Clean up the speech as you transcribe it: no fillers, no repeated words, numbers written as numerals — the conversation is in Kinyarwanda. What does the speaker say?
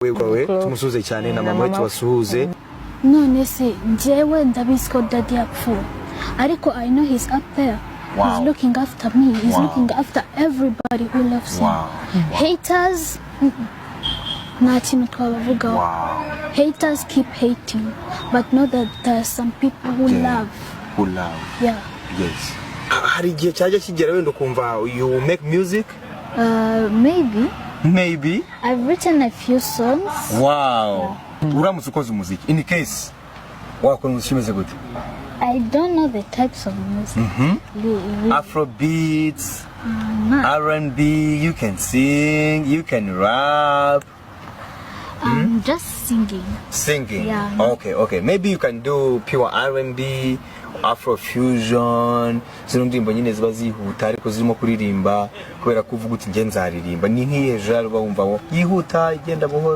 wewe tumusuze cyane na mama wetu basuhuze. None se njyewe ndabizi ko daddy yapfuye ariko I know he's up there. He's looking after me. He's looking after everybody who loves him. Haters, nta kintu twabavugaho. Haters keep hating, but know that there are some people who love. Who love. Yeah. Yes. Hari igihe cyajya kigera wenda kumva you make music? Maybe. Maybe. I've written a few songs. Wow. Uramutse ukoze umuziki. In case wakora umuziki umeze gute? I don't know the types of music. Afro beats, R&B, you can sing, you can rap. Just singing. Singing? Yeah. Okay. Maybe you can do pure R&B, Afro fusion. Zino ndirimbo nyine ziba zihuta ariko zirimo kuririmba kubera kuvuga uti nge nzaririmba. Ni nk'iyejo ruba wumva yihuta igenda buhoro.